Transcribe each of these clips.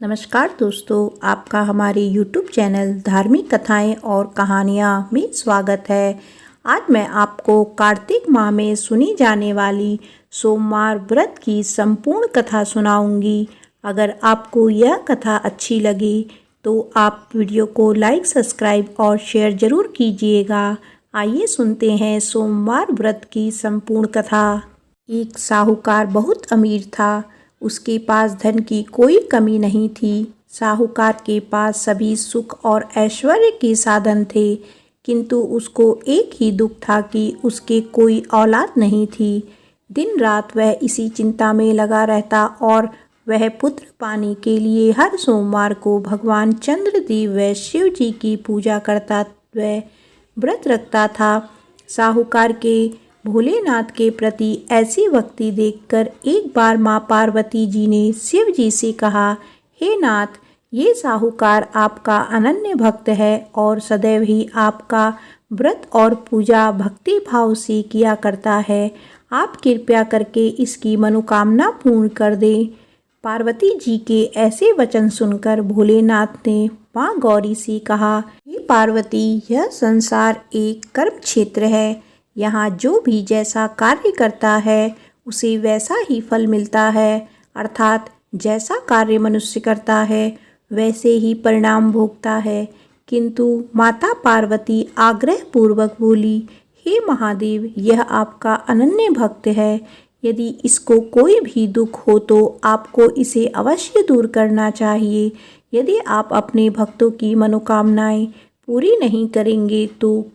नमस्कार दोस्तों, आपका हमारे YouTube चैनल धार्मिक कथाएं और कहानियाँ में स्वागत है। आज मैं आपको कार्तिक माह में सुनी जाने वाली सोमवार व्रत की संपूर्ण कथा सुनाऊंगी। अगर आपको यह कथा अच्छी लगी तो आप वीडियो को लाइक, सब्सक्राइब और शेयर ज़रूर कीजिएगा। आइए सुनते हैं सोमवार व्रत की संपूर्ण कथा। एक साहूकार बहुत अमीर था। उसके पास धन की कोई कमी नहीं थी। साहूकार के पास सभी सुख और ऐश्वर्य के साधन थे, किंतु उसको एक ही दुख था कि उसके कोई औलाद नहीं थी। दिन रात वह इसी चिंता में लगा रहता और वह पुत्र पाने के लिए हर सोमवार को भगवान चंद्रदेव व शिव जी की पूजा करता व व्रत रखता था। साहूकार के भोलेनाथ के प्रति ऐसी भक्ति देखकर एक बार माँ पार्वती जी ने शिव जी से कहा, हे नाथ, ये साहूकार आपका अनन्य भक्त है और सदैव ही आपका व्रत और पूजा भक्ति भाव से किया करता है। आप कृपया करके इसकी मनोकामना पूर्ण कर दें। पार्वती जी के ऐसे वचन सुनकर भोलेनाथ ने माँ गौरी से कहा, हे पार्वती, यह संसार एक कर्म क्षेत्र है। यहाँ जो भी जैसा कार्य करता है उसे वैसा ही फल मिलता है, अर्थात जैसा कार्य मनुष्य करता है वैसे ही परिणाम भोगता है। किंतु माता पार्वती आग्रह पूर्वक बोली, हे महादेव, यह आपका अनन्य भक्त है। यदि इसको कोई भी दुख हो तो आपको इसे अवश्य दूर करना चाहिए। यदि आप अपने भक्तों की मनोकामनाएं पूरी नहीं करेंगे तो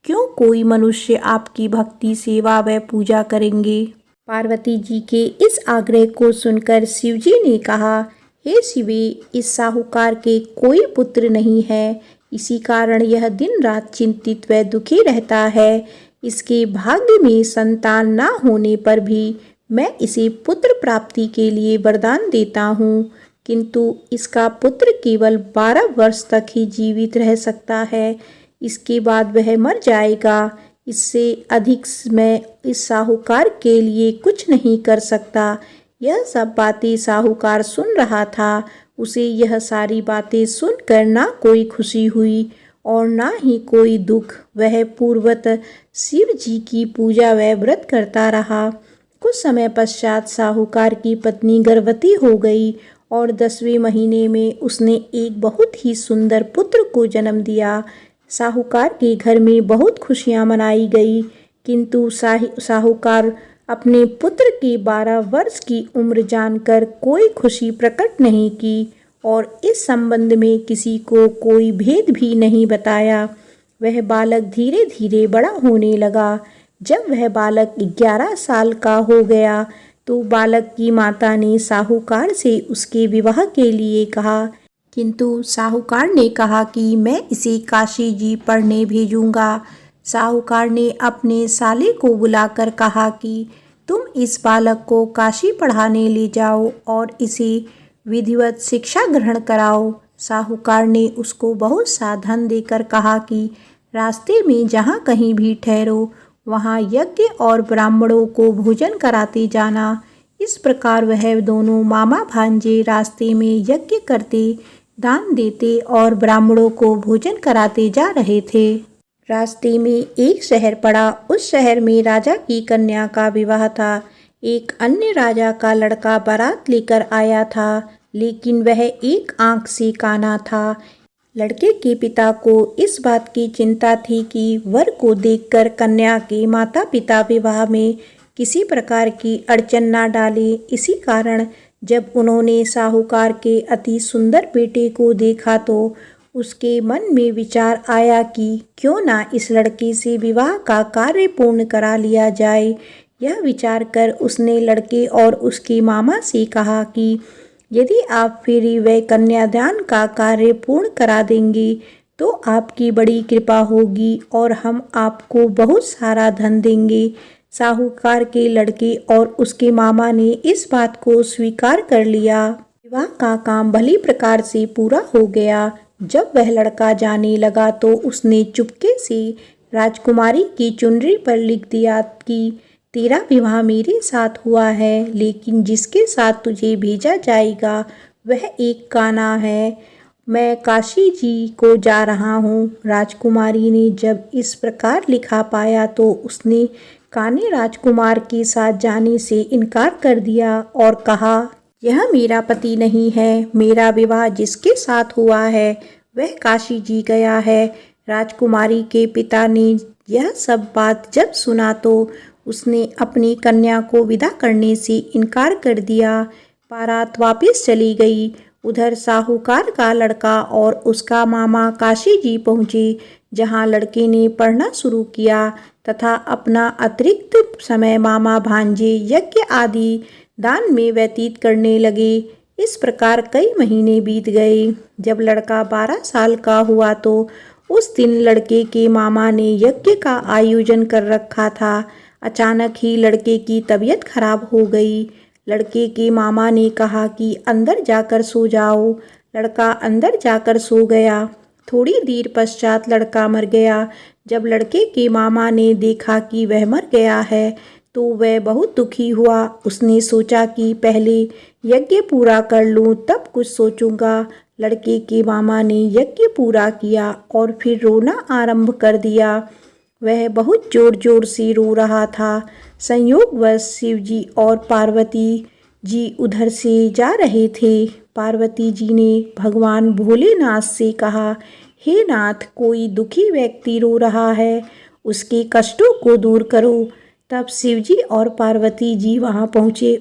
क्यों कोई मनुष्य आपकी भक्ति, सेवा व पूजा करेंगे। पार्वती जी के इस आग्रह को सुनकर शिवजी ने कहा, हे शिवे, इस साहूकार के कोई पुत्र नहीं है। इसी कारण यह दिन रात चिंतित व दुखी रहता है। इसके भाग्य में संतान न होने पर भी मैं इसे पुत्र प्राप्ति के लिए वरदान देता हूँ, किंतु इसका पुत्र केवल 12 वर्ष तक ही जीवित रह सकता है। इसके बाद वह मर जाएगा। इससे अधिक मैं इस साहूकार के लिए कुछ नहीं कर सकता। यह सब बातें साहूकार सुन रहा था। उसे यह सारी बातें सुनकर ना कोई खुशी हुई और ना ही कोई दुख। वह पूर्वत शिव जी की पूजा व व्रत करता रहा। कुछ समय पश्चात साहूकार की पत्नी गर्भवती हो गई और 10वें महीने में उसने एक बहुत ही सुंदर पुत्र को जन्म दिया। साहूकार के घर में बहुत खुशियां मनाई गई, किंतु साहूकार अपने पुत्र की 12 वर्ष की उम्र जानकर कोई खुशी प्रकट नहीं की और इस संबंध में किसी को कोई भेद भी नहीं बताया। वह बालक धीरे धीरे बड़ा होने लगा। जब वह बालक 11 साल का हो गया तो बालक की माता ने साहूकार से उसके विवाह के लिए कहा, किंतु साहूकार ने कहा कि मैं इसे काशी जी पढ़ने भेजूंगा। साहूकार ने अपने साले को बुलाकर कहा कि तुम इस बालक को काशी पढ़ाने ले जाओ और इसे विधिवत शिक्षा ग्रहण कराओ। साहूकार ने उसको बहुत सा धन देकर कहा कि रास्ते में जहाँ कहीं भी ठहरो वहाँ यज्ञ और ब्राह्मणों को भोजन कराते जाना। इस प्रकार वह दोनों मामा भांजे रास्ते में यज्ञ करते, दान देते और ब्राह्मणों को भोजन कराते जा रहे थे। रास्ते में एक शहर पड़ा। उस शहर में राजा की कन्या का विवाह था। एक अन्य राजा का लड़का बारात लेकर आया था, लेकिन वह एक आंख से काना था। लड़के के पिता को इस बात की चिंता थी कि वर को देखकर कन्या के माता पिता विवाह में किसी प्रकार की अड़चन न डाले। इसी कारण जब उन्होंने साहूकार के अति सुंदर बेटे को देखा तो उसके मन में विचार आया कि क्यों ना इस लड़के से विवाह का कार्य पूर्ण करा लिया जाए। यह विचार कर उसने लड़के और उसके मामा से कहा कि यदि आप फेरी व कन्यादान का कार्य पूर्ण करा देंगे तो आपकी बड़ी कृपा होगी और हम आपको बहुत सारा धन देंगे। साहूकार के लड़के और उसके मामा ने इस बात को स्वीकार कर लिया। विवाह का काम भली प्रकार से पूरा हो गया। जब वह लड़का जाने लगा तो उसने चुपके से राजकुमारी की चुनरी पर लिख दिया कि तेरा विवाह मेरे साथ हुआ है, लेकिन जिसके साथ तुझे भेजा जाएगा वह एक कान्हा है, मैं काशी जी को जा रहा हूँ। राजकुमारी ने जब इस प्रकार लिखा पाया तो उसने कान्हे राजकुमार के साथ जाने से इनकार कर दिया और कहा, यह मेरा पति नहीं है। मेरा विवाह जिसके साथ हुआ है वह काशी जी गया है। राजकुमारी के पिता ने यह सब बात जब सुना तो उसने अपनी कन्या को विदा करने से इनकार कर दिया। बारात वापस चली गई। उधर साहूकार का लड़का और उसका मामा काशी जी पहुँचे, जहाँ लड़के ने पढ़ना शुरू किया तथा अपना अतिरिक्त समय मामा भांजे यज्ञ आदि दान में व्यतीत करने लगे। इस प्रकार कई महीने बीत गए। जब लड़का 12 साल का हुआ तो उस दिन लड़के के मामा ने यज्ञ का आयोजन कर रखा था। अचानक ही लड़के की तबीयत खराब हो गई। लड़के के मामा ने कहा कि अंदर जाकर सो जाओ। लड़का अंदर जाकर सो गया। थोड़ी देर पश्चात लड़का मर गया। जब लड़के के मामा ने देखा कि वह मर गया है तो वह बहुत दुखी हुआ। उसने सोचा कि पहले यज्ञ पूरा कर लूं तब कुछ सोचूंगा। लड़के के मामा ने यज्ञ पूरा किया और फिर रोना आरंभ कर दिया। वह बहुत जोर जोर से रो रहा था। संयोगवश शिवजी और पार्वती जी उधर से जा रहे थे। पार्वती जी ने भगवान भोलेनाथ से कहा, हे नाथ, कोई दुखी व्यक्ति रो रहा है, उसके कष्टों को दूर करो। तब शिवजी और पार्वती जी वहां पहुँचे।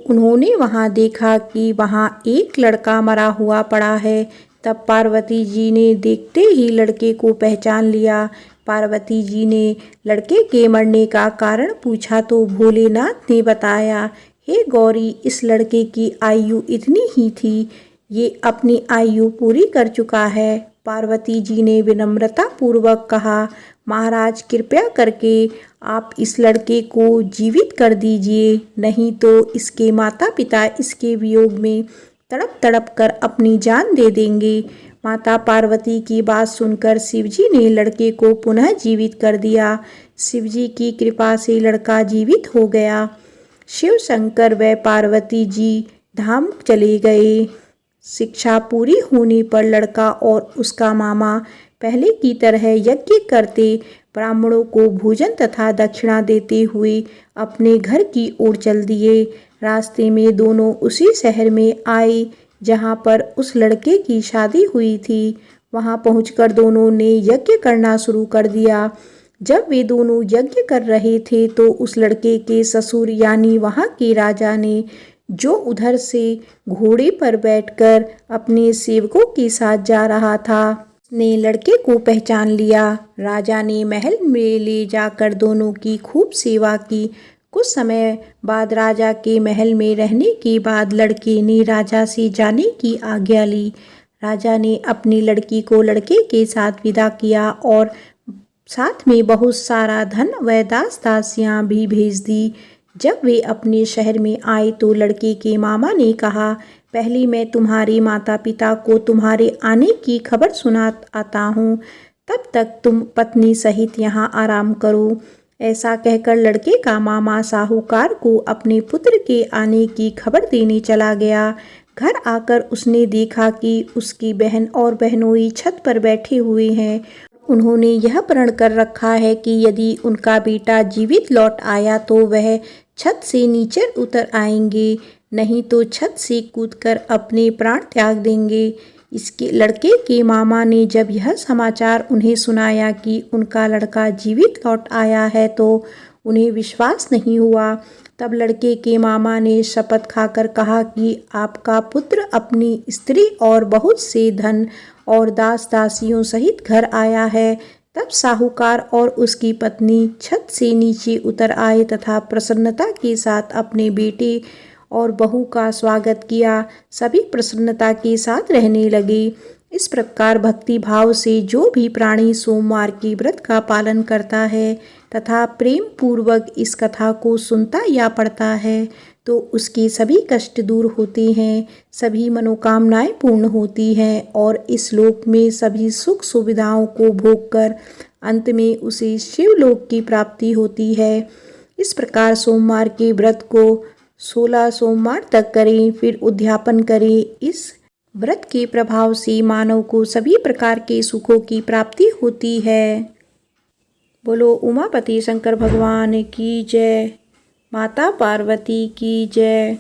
उन्होंने वहां देखा कि वहां एक लड़का मरा हुआ पड़ा है। तब पार्वती जी ने देखते ही लड़के को पहचान लिया। पार्वती जी ने लड़के के मरने का कारण पूछा तो भोलेनाथ ने बताया, हे गौरी, इस लड़के की आयु इतनी ही थी, ये अपनी आयु पूरी कर चुका है। पार्वती जी ने विनम्रता पूर्वक कहा, महाराज, कृपया करके आप इस लड़के को जीवित कर दीजिए, नहीं तो इसके माता पिता इसके वियोग में तड़प तड़प कर अपनी जान दे देंगे। माता पार्वती की बात सुनकर शिवजी ने लड़के को पुनः जीवित कर दिया। शिवजी की कृपा से लड़का जीवित हो गया। शिव शंकर व पार्वती जी धाम चले गए। शिक्षा पूरी होने पर लड़का और उसका मामा पहले की तरह यज्ञ करते, ब्राह्मणों को भोजन तथा दक्षिणा देते हुए अपने घर की ओर चल दिए। रास्ते में दोनों उसी शहर में आए जहाँ पर उस लड़के की शादी हुई थी। वहाँ पहुंचकर दोनों ने यज्ञ करना शुरू कर दिया। जब वे दोनों यज्ञ कर रहे थे तो उस लड़के के ससुर यानी वहाँ के राजा ने, जो उधर से घोड़े पर बैठकर अपने सेवकों के साथ जा रहा था, ने लड़के को पहचान लिया। राजा ने महल में ले जाकर दोनों की खूब सेवा की। कुछ समय बाद राजा के महल में रहने के बाद लड़के ने राजा से जाने की आज्ञा ली। राजा ने अपनी लड़की को लड़के के साथ विदा किया और साथ में बहुत सारा धन व दास दासियां भी भेज दी। जब वे अपने शहर में आए तो लड़के के मामा ने कहा, पहले मैं तुम्हारे माता पिता को तुम्हारे आने की खबर सुना आता हूँ, तब तक तुम पत्नी सहित यहाँ आराम करो। ऐसा कहकर लड़के का मामा साहूकार को अपने पुत्र के आने की खबर देने चला गया। घर आकर उसने देखा कि उसकी बहन और बहनोई छत पर बैठे हुए हैं। उन्होंने यह प्रण कर रखा है कि यदि उनका बेटा जीवित लौट आया तो वह छत से नीचे उतर आएंगे, नहीं तो छत से कूदकर अपने प्राण त्याग देंगे। इसके लड़के के मामा ने जब यह समाचार उन्हें सुनाया कि उनका लड़का जीवित लौट आया है तो उन्हें विश्वास नहीं हुआ। तब लड़के के मामा ने शपथ खाकर कहा कि आपका पुत्र अपनी स्त्री और बहुत से धन और दास दासियों सहित घर आया है। तब साहूकार और उसकी पत्नी छत से नीचे उतर आए तथा प्रसन्नता के साथ अपने बेटे और बहू का स्वागत किया। सभी प्रसन्नता के साथ रहने लगे। इस प्रकार भक्ति भाव से जो भी प्राणी सोमवार के व्रत का पालन करता है तथा प्रेम पूर्वक इस कथा को सुनता या पढ़ता है तो उसके सभी कष्ट दूर होते हैं, सभी मनोकामनाएं पूर्ण होती हैं और इस लोक में सभी सुख सुविधाओं को भोग कर अंत में उसे शिवलोक की प्राप्ति होती है। इस प्रकार सोमवार के व्रत को 16 सोमवार तक करें, फिर उद्यापन करें। इस व्रत के प्रभाव से मानव को सभी प्रकार के सुखों की प्राप्ति होती है। बोलो उमापति शंकर भगवान की जय, माता पार्वती की जय।